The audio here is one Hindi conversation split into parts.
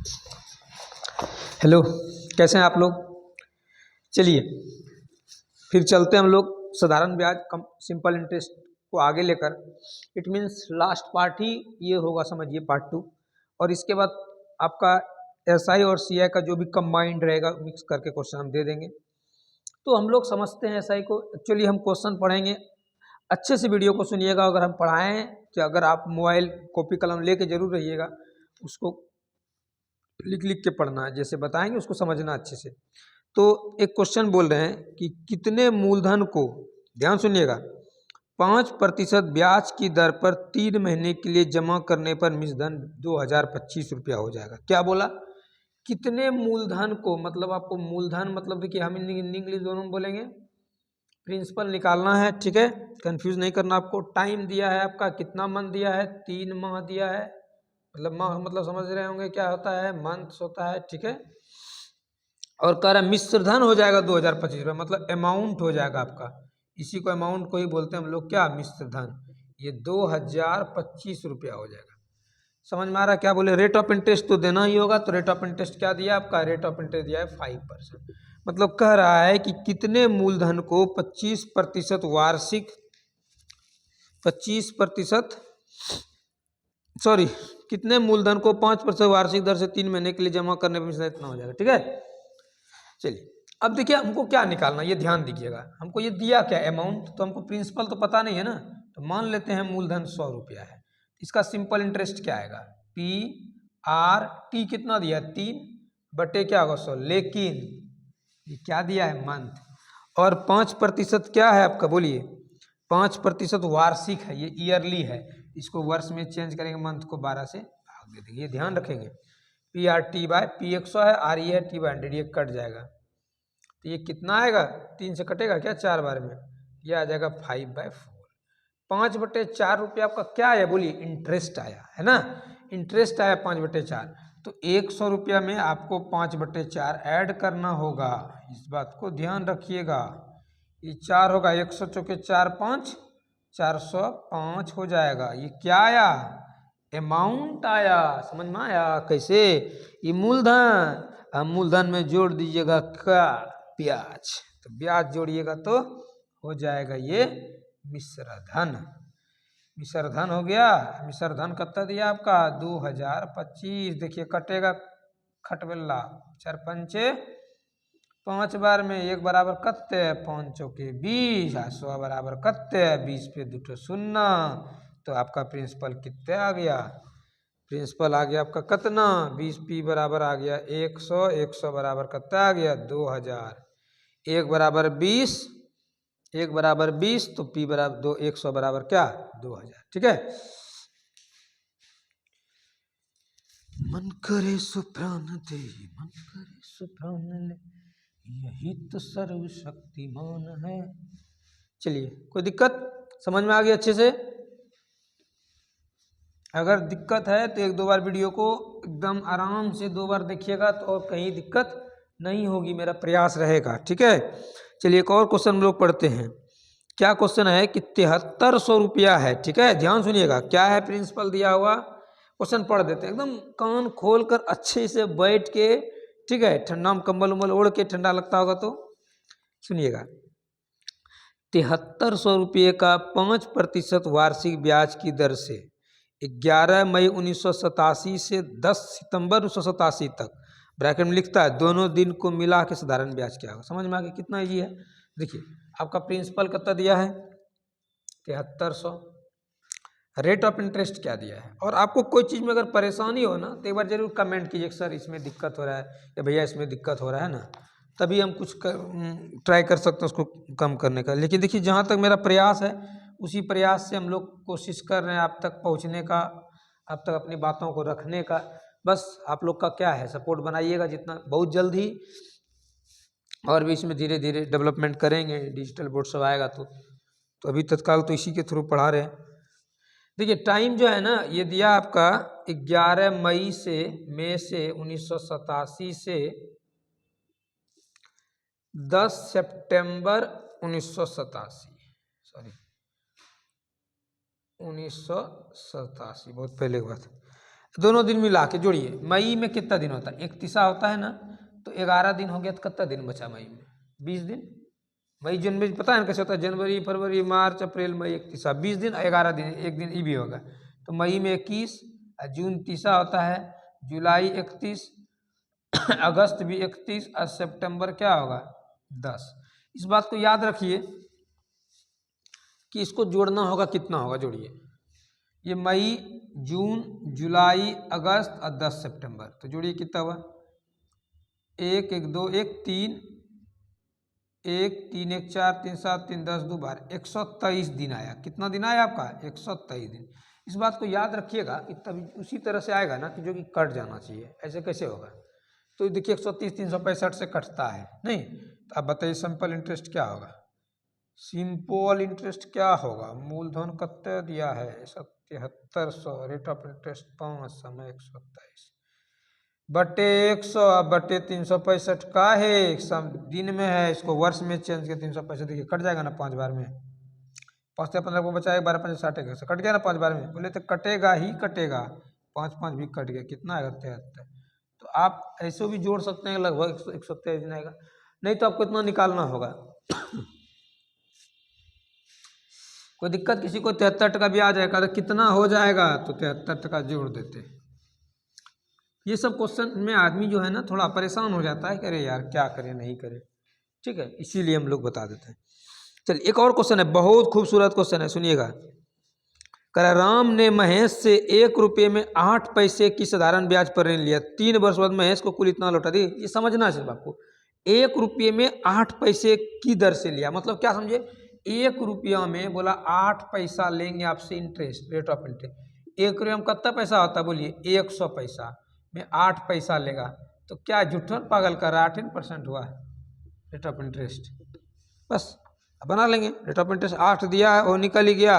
हेलो, कैसे हैं आप लोग। चलिए फिर चलते हैं हम लोग साधारण ब्याज कम सिंपल इंटरेस्ट को आगे लेकर। इट मीन्स लास्ट पार्ट ही ये होगा, समझिए पार्ट 2। और इसके बाद आपका एसआई और सीआई का जो भी कंबाइंड रहेगा मिक्स करके क्वेश्चन हम दे देंगे। तो हम लोग समझते हैं एसआई को। एक्चुअली हम क्वेश्चन पढ़ेंगे, अच्छे से वीडियो को सुनिएगा। अगर हम पढ़ाएं कि अगर आप मोबाइल कॉपी कलम लेके जरूर रहिएगा, उसको लिख लिख के पढ़ना है, जैसे बताएंगे उसको समझना अच्छे से। तो एक क्वेश्चन बोल रहे हैं कि कितने मूलधन को, ध्यान सुनिएगा, 5% ब्याज की दर पर 3 महीने के लिए जमा करने पर मिश्रधन 2025 रुपया हो जाएगा। क्या बोला? कितने मूलधन को, मतलब आपको मूलधन मतलब देखिए हम इंग्लिश दोनों में बोलेंगे, प्रिंसिपल निकालना है, ठीक है, कंफ्यूज नहीं करना आपको। टाइम दिया है आपका, कितना मंथ दिया है, 3 माह दिया है, मतलब माह मतलब समझ रहे होंगे क्या होता है, मंथ्स होता है, ठीक है। और कह रहा है मिश्रधन हो जाएगा 2025 रुपये, मतलब अमाउंट हो जाएगा आपका, इसी को अमाउंट को ही बोलते हैं हम लोग क्या, मिश्रधन। ये 2025 रुपया हो जाएगा। समझ में आ रहा है क्या बोले? रेट ऑफ इंटरेस्ट तो देना ही होगा, तो रेट ऑफ इंटरेस्ट क्या दिया आपका, रेट ऑफ इंटरेस्ट दिया है 5%। मतलब कह रहा है कि कितने मूलधन को 25% वार्षिक, 25% सॉरी, कितने मूलधन को 5% वार्षिक दर से 3 महीने के लिए जमा करने पर इतना हो जाएगा, ठीक है। चलिए अब देखिए हमको क्या निकालना, ये ध्यान दीजिएगा। हमको ये दिया क्या, अमाउंट, तो हमको प्रिंसिपल तो पता नहीं है ना, तो मान लेते हैं मूलधन 100 रुपया है। इसका सिंपल इंटरेस्ट क्या आएगा, पी आर टी कितना दिया, 3 बटे क्या होगा 100, लेकिन ये क्या दिया है, मंथ। और 5% क्या है आपका, बोलिए, 5% वार्षिक है, ये ईयरली है, इसको वर्ष में चेंज करेंगे, मंथ को 12 से भाग दे देंगे, ये ध्यान रखेंगे। P R T by P 100 है, आर ई है, टी बाय 100, ये कट जाएगा, तो ये कितना आएगा, 3 से कटेगा क्या 4 बार में, ये आ जाएगा 5/4। 5/4 रुपया आपका क्या आया, बोलिए, इंटरेस्ट आया है ना, इंटरेस्ट आया 5/4। तो 100 रुपया में आपको 5/4 ऐड करना होगा, इस बात को ध्यान रखिएगा। ये 4 होगा, 100 चौके 4 5, 405 हो जाएगा। ये क्या आया, अमाउंट आया। समझ में आया कैसे, ये मूलधन, अब मूलधन में जोड़ दीजिएगा क्या, ब्याज, तो ब्याज जोड़िएगा तो हो जाएगा ये मिश्रधन। मिश्रधन हो गया। मिश्रधन कितना दिया आपका, 2025। देखिए कटेगा खटबल्ला, 4 पंचे 5 बार में 1 बराबर कत्ते, 5 चौके 20, 100 बराबर कत्ते, 20 पे 2 शून्य, तो आपका प्रिंसिपल कितने आ गया, प्रिंसिपल आ गया आपका कितना, 20 पी बराबर आ गया 100, 100 बराबर कितना आ गया 2000, 1 बराबर 20, 1 बराबर 20, तो पी बराबर 2, 100 बराबर क्या 2000, ठीक है। मन करे सो प्राण दे, मन करे सो प्राण ले, यही तो सर्वशक्तिमान है। चलिए कोई दिक्कत, समझ में आ गई अच्छे से। अगर दिक्कत है तो 1-2 बार वीडियो को एकदम आराम से 2 बार देखिएगा, तो और कहीं दिक्कत नहीं होगी, मेरा प्रयास रहेगा, ठीक है। चलिए एक और क्वेश्चन हम लोग पढ़ते हैं। क्या क्वेश्चन है कि 7300 रुपया है, ठीक है, ध्यान सुनिएगा। क्या है, प्रिंसिपल दिया हुआ, क्वेश्चन पढ़ देते हैं, एकदम कान खोल कर अच्छे से बैठ के, ठीक है, ठंडा में कंबल उम्बल ओढ़ के, ठंडा लगता होगा तो सुनिएगा। 7300 रुपये का 5% वार्षिक ब्याज की दर से 11 मई 1987 से 10 सितंबर 1987 तक, ब्रैकेट में लिखता है, दोनों दिन को मिला के साधारण ब्याज क्या होगा। समझ में आ गया कितना ईजी है। देखिए आपका प्रिंसिपल कितना दिया है, 7300, रेट ऑफ इंटरेस्ट क्या दिया है। और आपको कोई चीज़ में अगर परेशानी हो ना, तो एक बार जरूर कमेंट कीजिए, सर इसमें दिक्कत हो रहा है, या भैया इसमें दिक्कत हो रहा है ना, तभी हम कुछ ट्राई कर सकते हैं उसको कम करने का। लेकिन देखिए जहाँ तक मेरा प्रयास है, उसी प्रयास से हम लोग कोशिश कर रहे हैं आप तक पहुँचने का, आप तक अपनी बातों को रखने का। बस आप लोग का क्या है, सपोर्ट बनाइएगा जितना, बहुत जल्द ही और भी इसमें धीरे धीरे डेवलपमेंट करेंगे, डिजिटल बोर्ड सब आएगा तो अभी तत्काल तो इसी के थ्रू पढ़ा रहे हैं। देखिए टाइम जो है ना, ये दिया आपका 11 मई से 1987 से 10 सितंबर 1987, सॉरी 1987, बहुत पहले की बात। दोनों दिन मिला के जोड़िए। मई में कितना दिन होता है, 31 होता है ना, तो 11 दिन हो गया, तो कितना दिन बचा मई में, 20 दिन। मई जनवरी पता है ना कैसे होता है, जनवरी फरवरी मार्च अप्रैल मई 31, 20 दिन, 11 दिन, एक दिन ये भी होगा, तो मई में 21, जून 30 होता है, जुलाई 31, अगस्त भी 31 और सितंबर क्या होगा 10। इस बात को याद रखिए कि इसको जोड़ना होगा, कितना होगा जोड़िए, ये मई जून जुलाई अगस्त और 10 सितंबर, तो जोड़िए कितना हुआ, 1 1 2 1 3 1 3 1 4 3 7 3 10 2 12, 123 दिन आया। कितना दिन आया आपका, 123 दिन। इस बात को याद रखिएगा कि तभी उसी तरह से आएगा ना कि जो कि कट जाना चाहिए, ऐसे कैसे होगा। तो देखिए 130 365 से कटता है नहीं, तो आप बताइए सिंपल इंटरेस्ट क्या होगा, सिंपल इंटरेस्ट क्या होगा, मूलधन कितना दिया है 7700, रेट ऑफ इंटरेस्ट 5 समय 127 बटे 100 बटे 365 का है, दिन में है, इसको वर्ष में चेंज किया 365, देखिए कट जाएगा ना 5 बार में, 5 से 15 को बचाएगा, 12 5 60 कट गया ना 5 बार में, बोले तो कटेगा ही कटेगा, 5 5 भी कट गया, कितना आएगा 73। तो आप ऐसे भी जोड़ सकते हैं, लगभग 123 दिन आएगा, नहीं तो आपको इतना निकालना होगा। कोई दिक्कत किसी को 73% ब्याज आएगा, तो कितना हो जाएगा, तो 73% जोड़ देते। ये सब क्वेश्चन में आदमी जो है ना थोड़ा परेशान हो जाता है कि अरे यार क्या करें नहीं करें, ठीक है, इसीलिए हम लोग बता देते हैं। चलिए एक और क्वेश्चन है, बहुत खूबसूरत क्वेश्चन है, सुनिएगा। कह राम ने महेश से 1 रुपये में 8 पैसे की साधारण ब्याज पर ऋण लिया, 3 वर्ष बाद महेश को कुल इतना लौटा दी। ये समझना है सिर्फ आपको, 1 रुपये में 8 पैसे की दर से लिया, मतलब क्या समझे, 1 रुपया में बोला 8 पैसा लेंगे आपसे इंटरेस्ट, रेट ऑफ इंटरेस्ट। 1 रुपये में कितना पैसा होता है बोलिए, 100 पैसा में 8 पैसा लेगा, तो क्या झूठन पागल कर रहा है, 18% हुआ रेट ऑफ इंटरेस्ट। बस बना लेंगे, रेट ऑफ इंटरेस्ट 8 दिया है, वो निकल ही गया,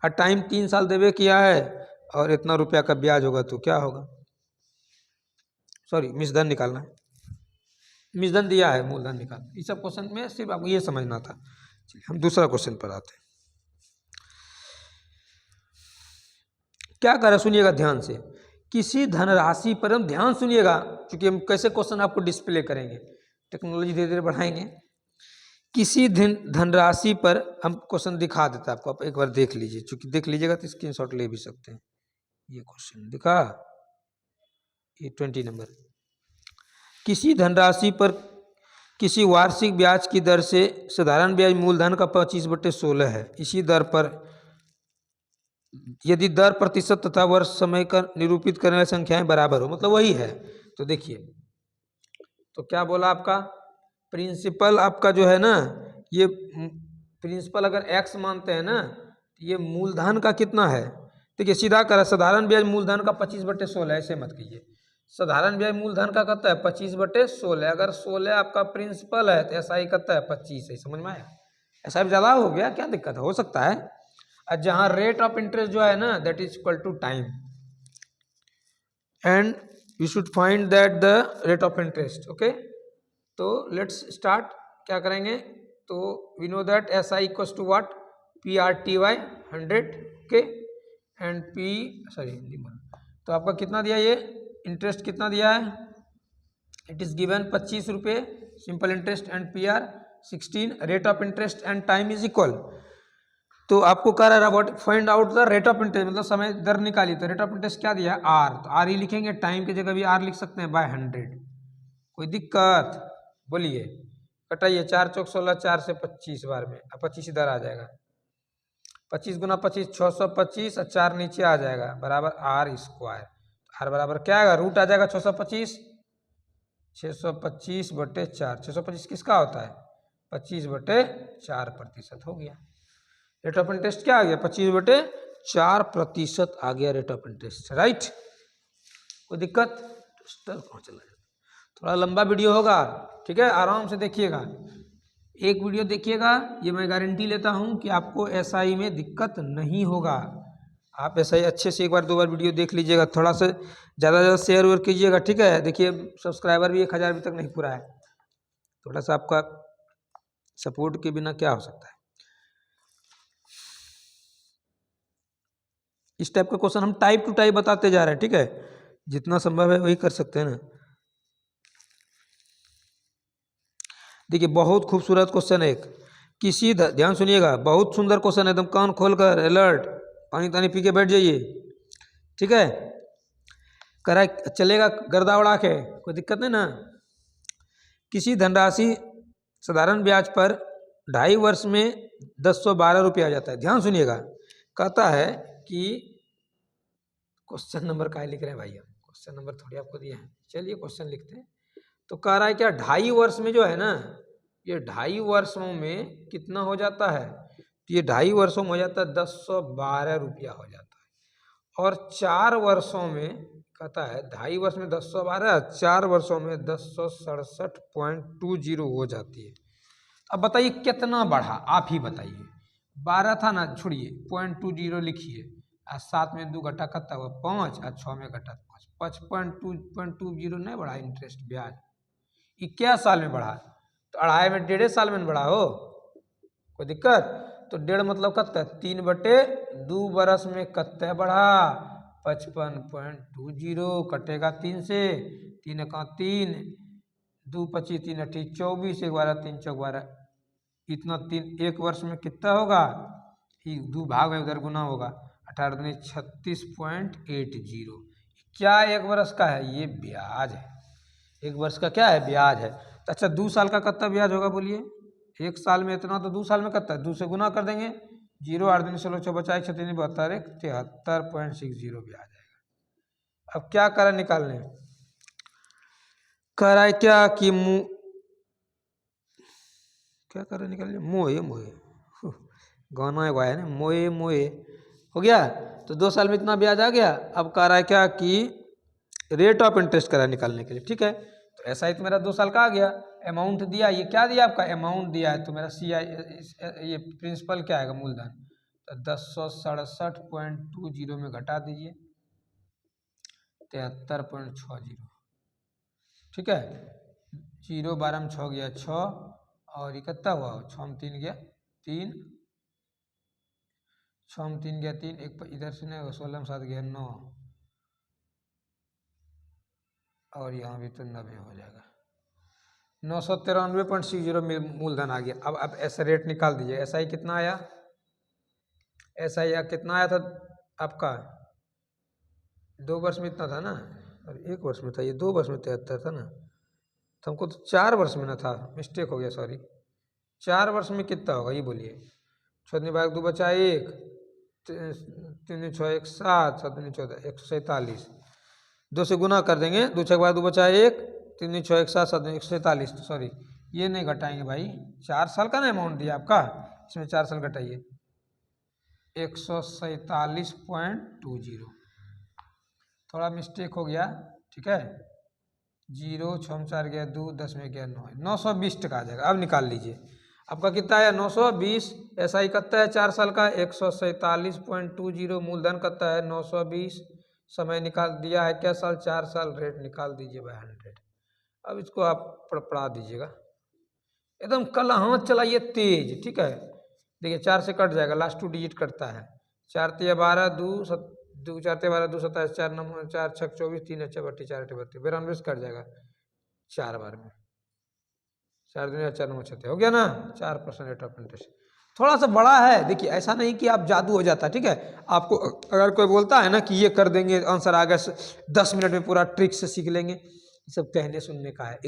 और टाइम 3 साल देवे किया है, और इतना रुपया का ब्याज होगा, तो क्या होगा, सॉरी मिसधन निकालना है, मिसधन दिया है मूलधन निकाल। इस सब क्वेश्चन में सिर्फ आपको ये समझना था। चलिए हम दूसरा क्वेश्चन पर आते हैं। क्या करें, सुनिएगा ध्यान से, किसी धनराशि पर, हम ध्यान सुनिएगा क्योंकि हम कैसे क्वेश्चन आपको डिस्प्ले करेंगे, टेक्नोलॉजी धीरे धीरे बढ़ाएंगे। किसी धनराशि पर, हम क्वेश्चन दिखा देते हैं आपको, आप एक बार देख लीजिए, चूंकि देख लीजिएगा तो स्क्रीनशॉट ले भी सकते हैं। ये क्वेश्चन दिखा, ये 20 नंबर। किसी धनराशि पर किसी वार्षिक ब्याज की दर से साधारण ब्याज मूलधन का 25/16 है, इसी दर पर यदि दर प्रतिशत तथा वर्ष समय का निरूपित करने वाली संख्याएं बराबर हो, मतलब वही है, तो देखिए, तो क्या बोला आपका प्रिंसिपल, आपका जो है ना, ये प्रिंसिपल अगर x मानते हैं ना, तो ये मूलधन का कितना है, देखिए सीधा करा, साधारण ब्याज मूलधन का 25/16, ऐसे मत कीजिए, साधारण ब्याज मूलधन का कितना है 25/16, अगर 16 आपका प्रिंसिपल है तो ऐसा ही कितना है 25 है, समझ में आया, ऐसा भी ज़्यादा हो गया, क्या दिक्कत हो सकता है। और जहाँ रेट ऑफ इंटरेस्ट जो है ना, that is equal to time, and you should find that the rate of interest, okay. तो लेट्स स्टार्ट, क्या करेंगे, तो we know that S I equals to what, PRTY 100, okay, and P sorry, तो आपका कितना दिया, ये इंटरेस्ट कितना दिया है, इट इज गिवन 25 रुपये simple interest, and PR 16, rate of interest and time is equal. तो आपको कह रहा है find out the rate of interest, मतलब समय दर निकाली, तो रेट ऑफ इंटरेस्ट क्या दिया है R, तो R ही लिखेंगे, टाइम की जगह भी R लिख सकते हैं, बाय 100। कोई दिक्कत, बोलिए, कटाइए, 4 चौक 16, 4 से 25 बार में, अब 25 इधर आ जाएगा, 25 गुना 25 625, और 4 नीचे आ जाएगा, बराबर R², R बराबर क्या आएगा, रूट आ जाएगा 625, 625/4, 625 किसका होता है 25/4% हो गया। रेट ऑफ इंटरेस्ट क्या आ गया 25/4% आ गया रेट ऑफ इंटरेस्ट, राइट। कोई दिक्कत, चला जाता, थोड़ा लंबा वीडियो होगा, ठीक है, आराम से देखिएगा, एक वीडियो देखिएगा, ये मैं गारंटी लेता हूँ कि आपको SI में दिक्कत नहीं होगा। आप SI अच्छे से 1 बार 2 बार वीडियो देख लीजिएगा, थोड़ा सा ज़्यादा शेयर वेयर कीजिएगा, ठीक है। देखिए सब्सक्राइबर भी 1000 अभी तक नहीं पूरा है, थोड़ा सा आपका सपोर्ट के बिना क्या हो सकता है। इस टाइप का क्वेश्चन हम टाइप टू टाइप बताते जा रहे हैं, ठीक है, जितना संभव है वही कर सकते हैं ना। देखिए बहुत खूबसूरत क्वेश्चन है एक, ध्यान सुनिएगा, बहुत सुंदर क्वेश्चन है, एकदम कान खोलकर अलर्ट, पानी तानी पी के बैठ जाइए, ठीक है। करा चलेगा गर्दा उड़ा के, कोई दिक्कत नहीं ना। किसी धनराशि साधारण ब्याज पर 2.5 वर्ष में 1012 रुपये आ जाता है। ध्यान सुनिएगा, कहता है कि क्वेश्चन नंबर क्या लिख रहे हैं भाई, हम क्वेश्चन नंबर थोड़ी आपको दिए हैं, चलिए क्वेश्चन लिखते हैं। तो कह रहा है क्या 2.5 वर्ष में जो है ना, ये 2.5 वर्षों में कितना हो जाता है, तो ये 2.5 वर्षों में हो जाता है 1012 रुपया हो जाता है। और 4 वर्षों में कहता है 2.5 वर्ष में 1012, 4 वर्षों में 1067.20 हो जाती है। अब बताइए कितना बढ़ा, आप ही बताइए। 12 था ना, छोड़िए 0.20 लिखिए, और 7 में 2 घटा कत्ता हुआ 5, और 6 में घटा 5, 5.20 नहीं बढ़ा इंटरेस्ट ब्याज। ये क्या साल में बढ़ा, तो 2.5 में 1.5 साल में बढ़ा हो, कोई दिक्कत। तो 1.5 मतलब कत्ता, 3/2 बरस में कत्ता बढ़ा, 55.20 कटेगा 3 से, 3 का 3, 2 25 3 अठी 24, 1 12 3 चौक 12, इतना 3 1 वर्ष में कितना होगा, 2 भाग में उधर गुना होगा, 18 दूनी 36.80। क्या 1 वर्ष का है, ये ब्याज है, 1 वर्ष का क्या है, ब्याज है। तो अच्छा 2 साल का कितना ब्याज होगा बोलिए, 1 साल में इतना, तो 2 साल में कितना, 2 से गुना कर देंगे, 0 8 दूनी 16 बचा 6 3 72 73.60 ब्याज आएगा। अब क्या करा निकालने, करा है क्या कि क्या करा निकालने, मोए मोए गाना है ना, मोए मोए हो गया। तो 2 साल में इतना ब्याज आ गया। अब कह रहा है क्या कि रेट ऑफ इंटरेस्ट करा निकालने के लिए, ठीक है। तो ऐसा ही तो मेरा 2 साल का आ गया, अमाउंट दिया, ये क्या दिया आपका, अमाउंट दिया है, तो मेरा ये प्रिंसिपल क्या आएगा, मूलधन, तो 1067.20 में घटा दीजिए 73.60, ठीक है। 0 12 में 6 गया 6, और ये कितना हुआ, 6 में 3 गया 3, 6 में 3 गया 3, एक इधर से नहीं, 16 में 7 गया 9, और यहाँ भी तो 90 हो जाएगा, 993.60 मूलधन आ गया। अब ऐसा रेट निकाल दीजिए, ऐसा ही कितना आया, ऐसा ही कितना आया था आपका, 2 वर्ष में इतना था ना, और 1 वर्ष में था, ये 2 वर्ष में 73 था ना, तो हमको तो 4 वर्ष में ना था, मिस्टेक हो गया, सॉरी। 4 वर्ष में कितना होगा ये बोलिए, 6 भाग 2 बचा 1, 3 6 1 7, 7 14 147, 2 से गुना कर देंगे, 2 6 2 बचा 1, 3 6 1 7 7 147, सॉरी ये नहीं घटाएंगे भाई, 4 साल का ना अमाउंट दिया आपका, इसमें 4 साल घटाइए 147.20, थोड़ा मिस्टेक हो गया, ठीक है। 0 6 में 4 गया 2, 10 में गया 9, 920 टका आ जाएगा। अब निकाल लीजिए, आपका कितना आया 920, ऐसा ही कितना है 4 साल का 147.20, मूलधन कितना है 920, समय निकाल दिया है क्या साल, 4 साल, रेट निकाल दीजिए बाय 100। अब इसको आप पढ़ा दीजिएगा, एकदम कल हाथ चलाइए तेज, ठीक है। देखिए 4 से कट जाएगा, लास्ट 2 डिजिट कटता है, 4 3 12 2 2 4 12 2 27, 4 9 4 6 24, 3 अच्छे 32, 4 8 32, 92 कट जाएगा 4 बार में, 4 2 4 9 6 हो गया ना, 4% रेट ऑफ इंटरेस्ट। थोड़ा सा बड़ा है, देखिए ऐसा नहीं कि आप जादू हो जाता, ठीक है। आपको अगर कोई बोलता है ना कि ये कर देंगे आंसर आ गया 10 मिनट में पूरा ट्रिक से सीख लेंगे, सब कहने सुनने का है।